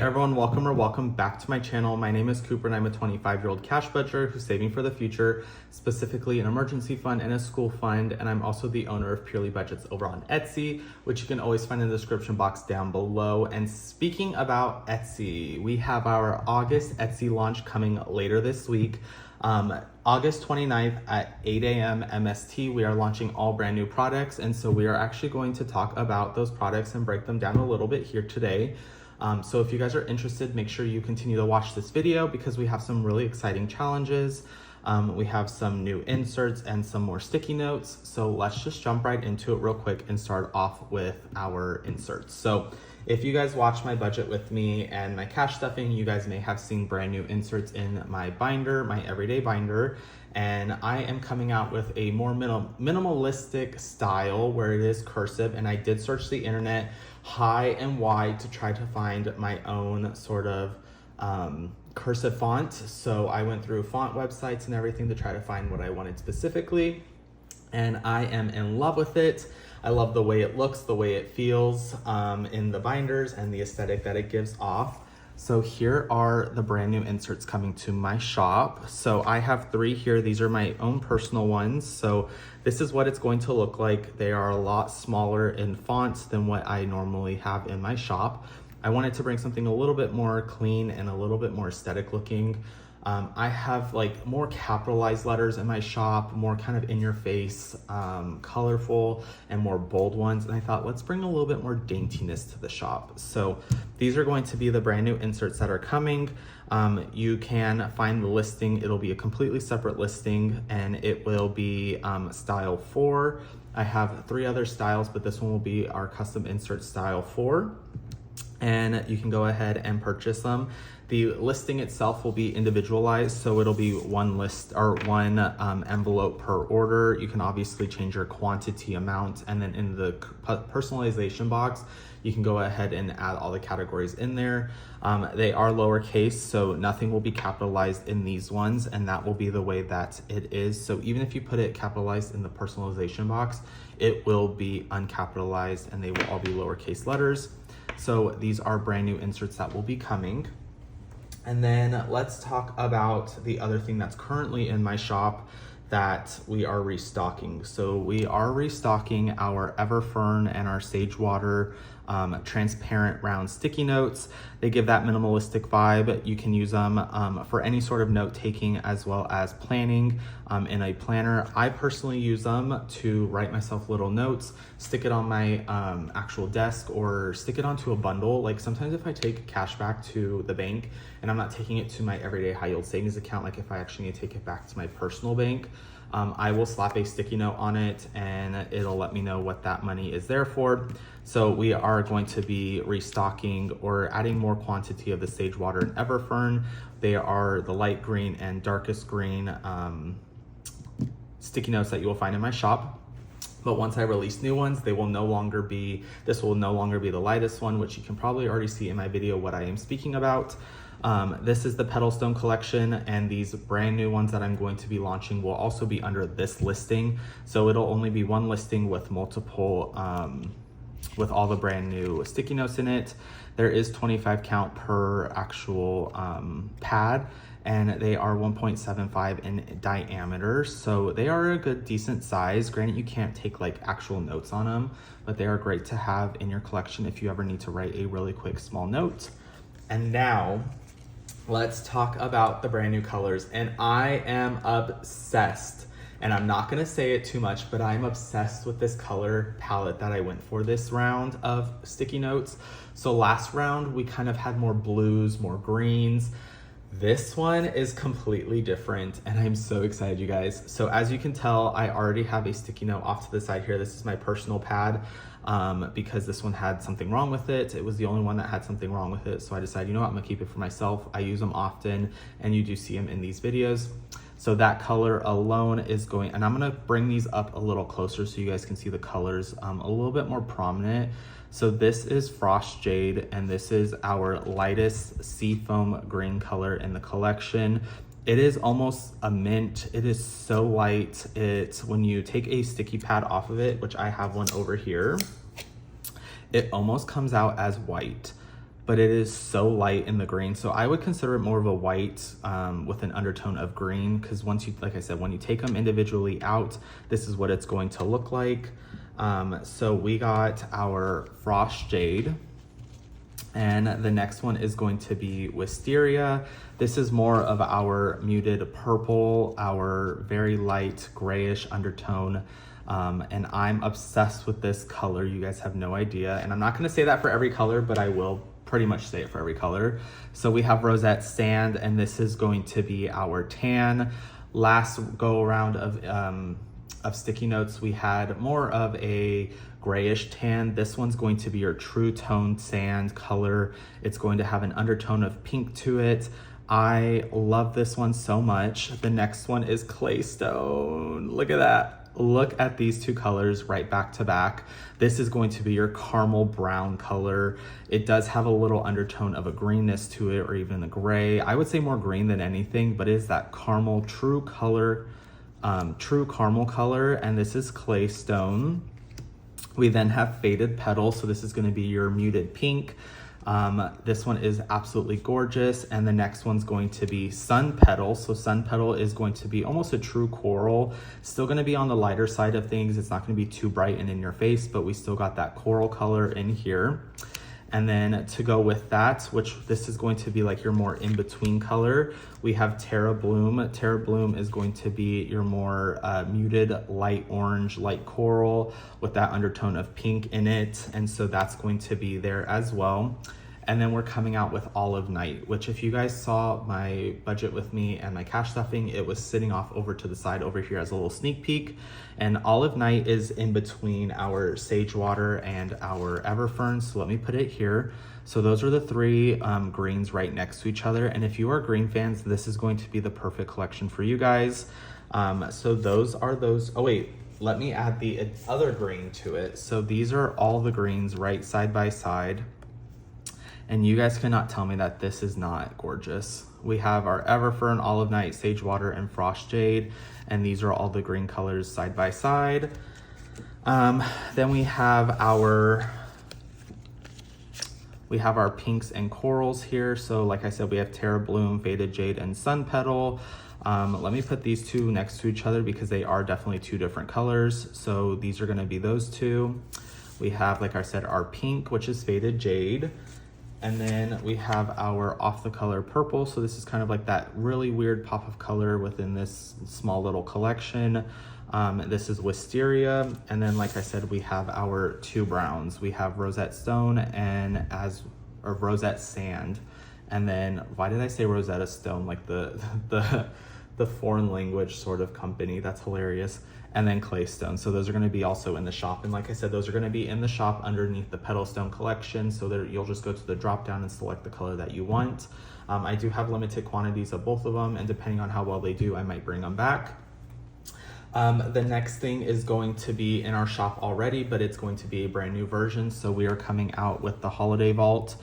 everyone, welcome back to my channel. My name is Cooper and I'm a 25-year-old cash budgeter who's saving for the future, specifically an emergency fund and a school fund. And I'm also the owner of Purely Budgets over on Etsy, which you can always find in the description box down below. And speaking about Etsy, we have our August Etsy launch coming later this week. August 29th at 8 a.m. MST, we are launching all brand new products. And so we are actually going to talk about those products and break them down a little bit here today. So if you guys are interested, make sure you continue to watch this video because we have some really exciting challenges. We have some new inserts and some more sticky notes. So let's just jump right into it real quick and start off with our inserts. So if you guys watch my budget with me and my cash stuffing, you guys may have seen brand new inserts in my binder, my everyday binder. And I am coming out with a more minimalistic style where it is cursive. And I did search the internet high and wide to try to find my own sort of cursive font. So I went through font websites and everything to try to find what I wanted specifically. And I am in love with it. I love the way it looks, the way it feels in the binders and the aesthetic that it gives off. So here are the brand new inserts coming to my shop. So I have 3 here. These are my own personal ones. So this is what it's going to look like. They are a lot smaller in fonts than what I normally have in my shop. I wanted to bring something a little bit more clean and a little bit more aesthetic looking. I have like more capitalized letters in my shop, more kind of in your face, colorful and more bold ones. And I thought, let's bring a little bit more daintiness to the shop. So these are going to be the brand new inserts that are coming. You can find the listing. It'll be a completely separate listing and it will be style 4. I have 3 other styles, but this one will be our custom insert style 4. And you can go ahead and purchase them. The listing itself will be individualized, so it'll be one list or one envelope per order. You can obviously change your quantity amount, and then in the personalization box, you can go ahead and add all the categories in there. They are lowercase, so nothing will be capitalized in these ones, and that will be the way that it is. So even if you put it capitalized in the personalization box, it will be uncapitalized and they will all be lowercase letters. So these are brand new inserts that will be coming. And then let's talk about the other thing that's currently in my shop that we are restocking. So we are restocking our Everfern and our Sage Water transparent round sticky notes. They give that minimalistic vibe. You can use them for any sort of note taking as well as planning in a planner. I personally use them to write myself little notes, stick it on my actual desk or stick it onto a bundle. Like sometimes if I take cash back to the bank and I'm not taking it to my everyday high yield savings account, like if I actually need to take it back to my personal bank, I will slap a sticky note on it and it'll let me know what that money is there for. So we are going to be restocking or adding more quantity of the Sage Water and Everfern. They are the light green and darkest green sticky notes that you will find in my shop. But once I release new ones, they will no longer be, this will no longer be the lightest one, which you can probably already see in my video what I am speaking about. This is the Petalstone collection, and these brand new ones that I'm going to be launching will also be under this listing. So it'll only be one listing with multiple, with all the brand new sticky notes in it. There is 25 count per actual pad, and they are 1.75 in diameter. So they are a good, decent size. Granted, you can't take like actual notes on them, but they are great to have in your collection if you ever need to write a really quick small note. And now let's talk about the brand new colors. And I am obsessed, and I'm not gonna say it too much, but I'm obsessed with this color palette that I went for this round of sticky notes. So last round, we kind of had more blues, more greens. This one is completely different, and I'm so excited, you guys. So as you can tell, I already have a sticky note off to the side here. This is my personal pad because this one had something wrong with it. It was the only one that had something wrong with it. So I decided, you know what, I'm gonna keep it for myself. I use them often, and you do see them in these videos. So that color alone is going, and I'm gonna bring these up a little closer so you guys can see the colors a little bit more prominent. So this is Frost Jade, and this is our lightest seafoam green color in the collection. It is almost a mint. It is so light. It's when you take a sticky pad off of it, which I have one over here, it almost comes out as white. but it is so light in the green. So I would consider it more of a white with an undertone of green, because once you, like I said, when you take them individually out, this is what it's going to look like. So we got our Frost Jade, and the next one is going to be Wisteria. This is more of our muted purple, our very light grayish undertone. And I'm obsessed with this color. You guys have no idea. And I'm not gonna say that for every color, but I will pretty much say it for every color. So we have Rosette Sand, and this is going to be our tan. Last go around of sticky notes, we had more of a grayish tan. This one's going to be your true tone sand color. It's going to have an undertone of pink to it. I love this one so much. The next one is Claystone. Look at that. Look at these two colors right back to back. This is going to be your caramel brown color. It does have a little undertone of a greenness to it, or even a gray. I would say more green than anything, but it is that caramel true color, true caramel color. And this is Claystone. We then have Faded Petal. So this is going to be your muted pink. This one is absolutely gorgeous. And the next one's going to be Sun Petal. So Sun Petal is going to be almost a true coral. Still going to be on the lighter side of things. It's not going to be too bright and in your face, but we still got that coral color in here. And then to go with that, which this is going to be like your more in-between color, we have Terra Bloom. Terra Bloom is going to be your more muted light orange, light coral with that undertone of pink in it. And so that's going to be there as well. And then we're coming out with Olive Night, which if you guys saw my budget with me and my cash stuffing, it was sitting off over to the side over here as a little sneak peek. And Olive Night is in between our Sage Water and our Everfern. So let me put it here. So those are the three greens right next to each other. And if you are green fans, this is going to be the perfect collection for you guys. So those are those. Oh wait, let me add the other green to it. So these are all the greens right side by side. And you guys cannot tell me that this is not gorgeous. We have our Everfern, Olive Night, Sage Water, and Frost Jade. And these are all the green colors side by side. Then we have our pinks and corals here. So like I said, we have Terra Bloom, Faded Jade, and Sun Petal. Let me put these two next to each other because they are definitely two different colors. So these are gonna be those two. We have, like I said, our pink, which is Faded Jade. And then we have our Off the Color Purple. So this is kind of like that really weird pop of color within this small little collection. This is Wisteria. And then, like I said, we have our two browns. We have Rosette Stone and Rosette Sand. And then, why did I say Rosetta Stone? Like the foreign language sort of company. That's hilarious. And then Claystone. So those are going to be also in the shop. And like I said, those are going to be in the shop underneath the Petal Stone collection. So there, you'll just go to the drop down and select the color that you want. I do have limited quantities of both of them, and depending on how well they do, I might bring them back. The next thing is going to be in our shop already, but it's going to be a brand new version. So we are coming out with the Holiday Vault.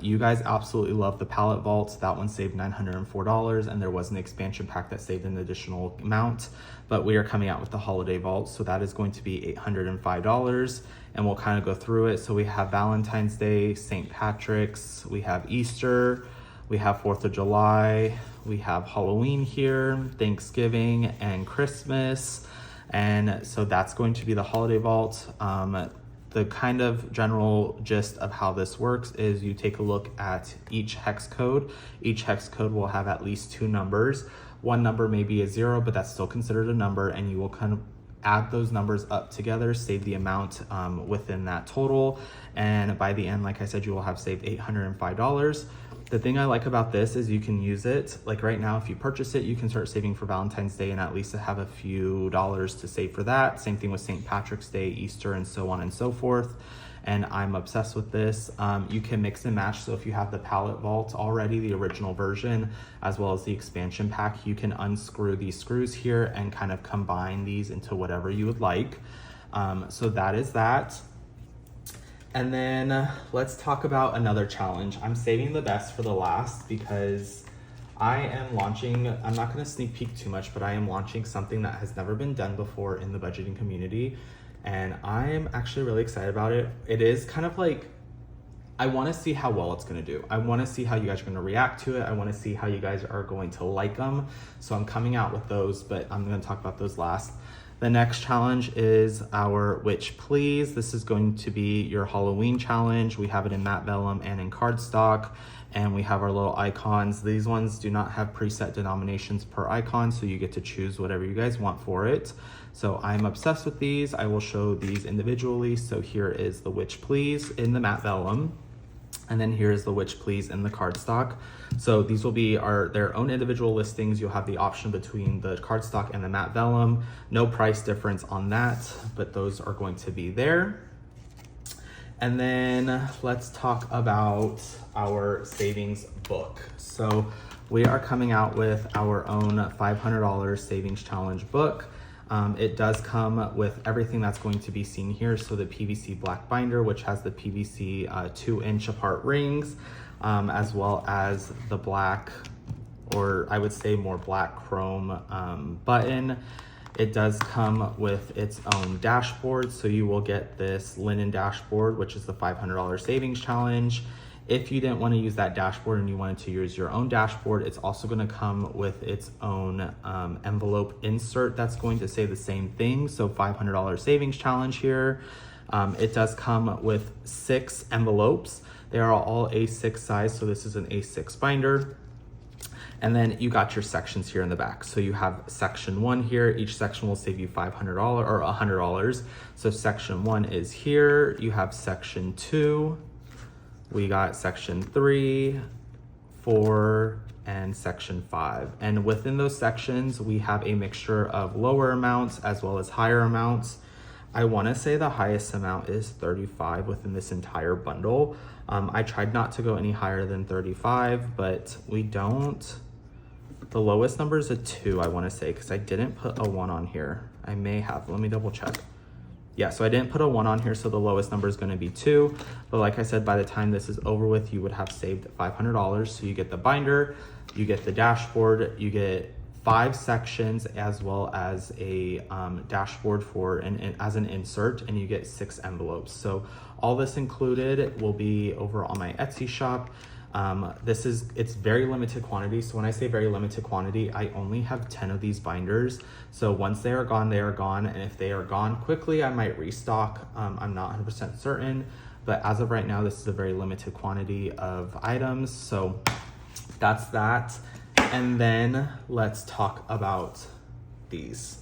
You guys absolutely love the palette vaults. That one saved $904, and there was an expansion pack that saved an additional amount, but we are coming out with the Holiday Vault. So that is going to be $805, and we'll kind of go through it. So we have Valentine's Day, St. Patrick's, we have Easter, we have 4th of July, we have Halloween here, Thanksgiving, and Christmas. And so that's going to be the Holiday Vault. The kind of general gist of how this works is you take a look at each hex code. Each hex code will have at least two numbers. One number may be a 0, but that's still considered a number, and you will kind of add those numbers up together, save the amount within that total. And by the end, like I said, you will have saved $805. The thing I like about this is you can use it, like right now, if you purchase it, you can start saving for Valentine's Day and at least have a few dollars to save for that. Same thing with St. Patrick's Day, Easter, and so on and so forth. And I'm obsessed with this. You can mix and match. So if you have the palette vault already, the original version, as well as the expansion pack, you can unscrew these screws here and kind of combine these into whatever you would like. So that is that. And then let's talk about another challenge. I'm saving the best for the last because I am launching, I'm not gonna sneak peek too much, but I am launching something that has never been done before in the budgeting community. And I am actually really excited about it. It is kind of like, I want to see how well it's going to do. I want to see how you guys are going to react to it. I want to see how you guys are going to like them. So I'm coming out with those, but I'm going to talk about those last. The next challenge is our Witch Please. This is going to be your Halloween challenge. We have it in matte vellum and in cardstock, and we have our little icons. These ones do not have preset denominations per icon, so you get to choose whatever you guys want for it. So I'm obsessed with these. I will show these individually. So here is the Witch Please in the matte vellum. And then here's the Witch Please in the cardstock. So these will be their own individual listings. You'll have the option between the cardstock and the matte vellum. No price difference on that, but those are going to be there. And then let's talk about our savings book. So we are coming out with our own $500 savings challenge book. It does come with everything that's going to be seen here. So the PVC black binder, which has the PVC 2-inch apart rings, as well as the black, or I would say more black chrome button. It does come with its own dashboard. So you will get this linen dashboard, which is the $500 savings challenge. If you didn't want to use that dashboard and you wanted to use your own dashboard, it's also going to come with its own envelope insert that's going to say the same thing. So $500 savings challenge here. It does come with 6 envelopes. They are all A6 size, so this is an A6 binder. And then you got your sections here in the back. So you have section 1 here. Each section will save you $500 or $100. So section 1 is here. You have section 2. We got section 3, 4, and section 5. And within those sections, we have a mixture of lower amounts as well as higher amounts. I want to say the highest amount is 35 within this entire bundle. I tried not to go any higher than 35, but we don't. The lowest number is a 2, I want to say, because I didn't put a 1 on here. I may have. Let me double check. Yeah, so I didn't put a 1 on here, so the lowest number is going to be 2. But like I said, by the time this is over with, you would have saved $500. So you get the binder, you get the dashboard, you get 5 sections, as well as a dashboard as an insert, and you get 6 envelopes. So all this included will be over on my Etsy shop. It's very limited quantity. So when I say very limited quantity, I only have 10 of these binders. So once they are gone, they are gone. And if they are gone quickly, I might restock. I'm not 100% certain, but as of right now, this is a very limited quantity of items. So that's that. And then let's talk about these.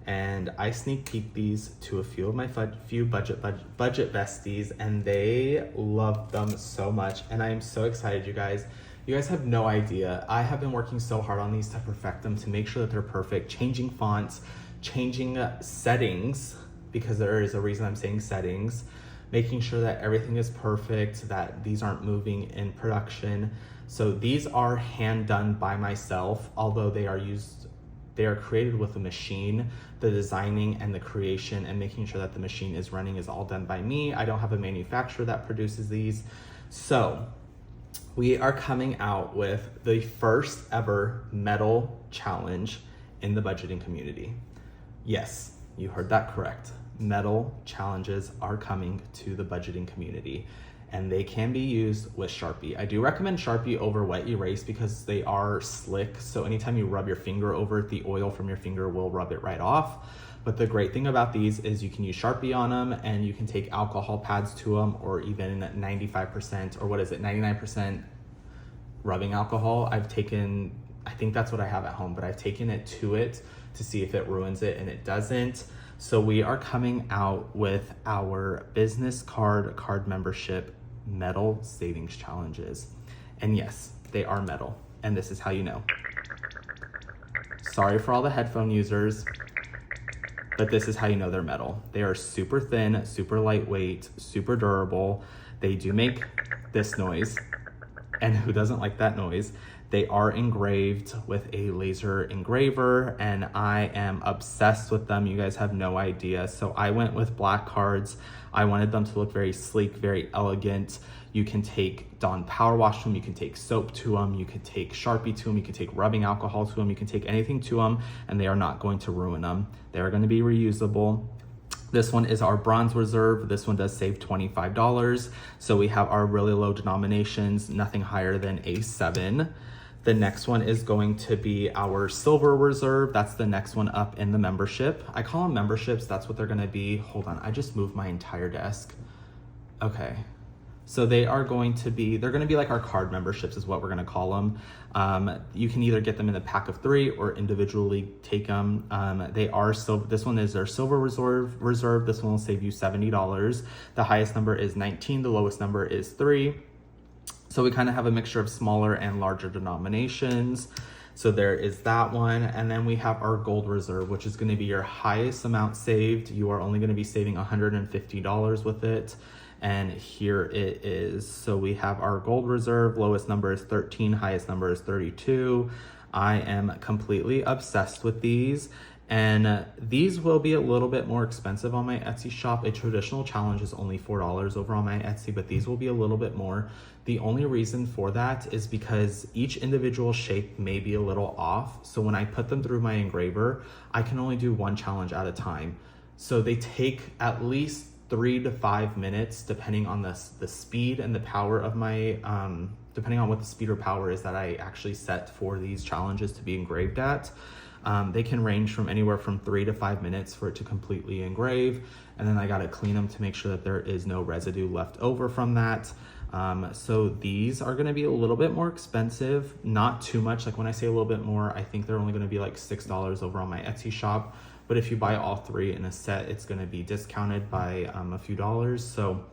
And I sneak peek these to a few of my budget besties, and they love them so much. And I am so excited, you guys. You guys have no idea. I have been working so hard on these to perfect them, to make sure that they're perfect, changing fonts, changing settings, because there is a reason I'm saying settings, making sure that everything is perfect, that these aren't moving in production. So these are hand done by myself, although they are created with a machine. The designing and the creation and making sure that the machine is running is all done by me. I don't have a manufacturer that produces these. So we are coming out with the first ever metal challenge in the budgeting community. Yes, you heard that correct. Metal challenges are coming to the budgeting community, and they can be used with Sharpie. I do recommend Sharpie over wet erase because they are slick. So anytime you rub your finger over it, the oil from your finger will rub it right off. But the great thing about these is you can use Sharpie on them, and you can take alcohol pads to them, or even 95%, or 99% rubbing alcohol. I think that's what I have at home, but I've taken it to see if it ruins it, and it doesn't. So we are coming out with our business card membership metal savings challenges. And yes, they are metal. And this is how you know. Sorry for all the headphone users, but this is how you know they're metal. They are super thin, super lightweight, super durable. They do make this noise. And who doesn't like that noise? They are engraved with a laser engraver, and I am obsessed with them. You guys have no idea. So I went with black cards. I wanted them to look very sleek, very elegant. You can take Dawn Power Wash to them. You can take soap to them. You can take Sharpie to them. You can take rubbing alcohol to them. You can take anything to them, and they are not going to ruin them. They are going to be reusable. This one is our bronze reserve. This one does save $25. So we have our really low denominations, nothing higher than a 7. The next one is going to be our silver reserve. That's the next one up in the membership. I call them memberships. That's what they're gonna be. Hold on, I just moved my entire desk. Okay. So they're going to be like our card memberships is what we're gonna call them. You can either get them in a pack of 3 or individually take them. This one is their silver reserve. This one will save you $70. The highest number is 19, the lowest number is 3. So we kind of have a mixture of smaller and larger denominations. So there is that one. And then we have our gold reserve, which is gonna be your highest amount saved. You are only gonna be saving $150 with it. And here it is. So we have our gold reserve, lowest number is 13, highest number is 32. I am completely obsessed with these. And these will be a little bit more expensive on my Etsy shop. A traditional challenge is only $4 over on my Etsy, but these will be a little bit more. The only reason for that is because each individual shape may be a little off. So when I put them through my engraver, I can only do one challenge at a time. So they take at least 3 to 5 minutes, depending on the speed and the power of my, depending on what the speed or power is that I actually set for these challenges to be engraved at. They can range from anywhere from 3 to 5 minutes for it to completely engrave. And then I gotta clean them to make sure that there is no residue left over from that. So these are gonna be a little bit more expensive, not too much. Like when I say a little bit more, I think they're only gonna be like $6 over on my Etsy shop. But if you buy all 3 in a set, it's gonna be discounted by a few dollars. So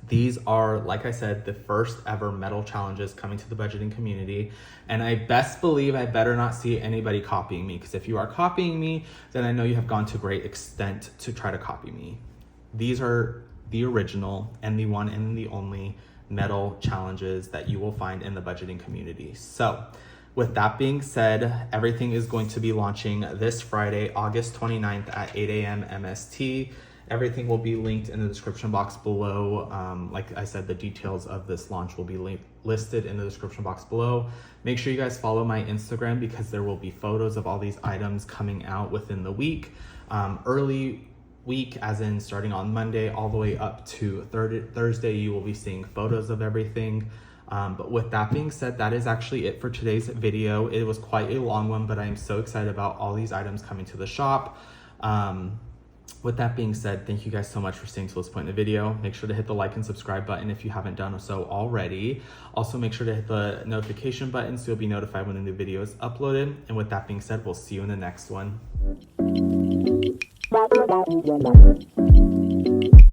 these are, like I said, the first ever metal challenges coming to the budgeting community. And I best believe I better not see anybody copying me, because if you are copying me, then I know you have gone to great extent to try to copy me. These are the original and the one and the only metal challenges that you will find in the budgeting community. So with that being said, everything is going to be launching this Friday, August 29th at 8 a.m. MST. Everything will be linked in the description box below. Like I said, the details of this launch will be listed in the description box below. Make sure you guys follow my Instagram, because there will be photos of all these items coming out within the week. Early week, as in starting on Monday all the way up to Thursday, you will be seeing photos of everything. But with that being said, that is actually it for today's video. It was quite a long one, but I am so excited about all these items coming to the shop. With that being said, thank you guys so much for staying till this point in the video. Make sure to hit the like and subscribe button if you haven't done so already. Also, make sure to hit the notification button so you'll be notified when a new video is uploaded. And with that being said, we'll see you in the next one.